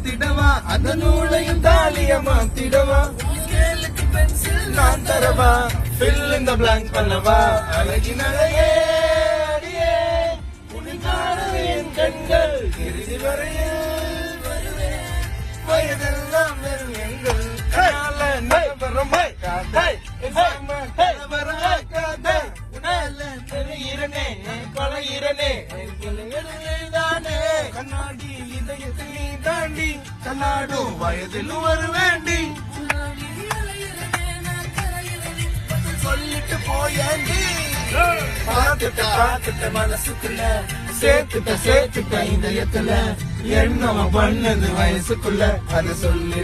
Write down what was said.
கோத்திடவா, அந்த நூலையும் தாலிய மாத்திடவா, ஸ்கேலுக்கு பென்சில் நான் தரவா, fill in the blank பண்ணவா, அழகின் அழகே அடியே உனக்கானது என் கண்கள், இறுதி வரையில் வருவேன், வயதெல்லாம் வெறும் எங்கள் கனால நகரமாக்காதே, நகரமாக்காதே, உன்னால தெரிகிறனே கொலைகிறனே தானே, கண்ணாடி இதயத்தில் நீ தாண்டி கண்ணாடும் வயதிலும் வருவேண்டி, சொல்லிட்டு போயேண்டி, பார்த்துட்ட மனசுக்குள்ள சேர்த்துட்ட இதயத்துல, என்னவன் பண்ணது வயசுக்குள்ள, அதை சொல்லி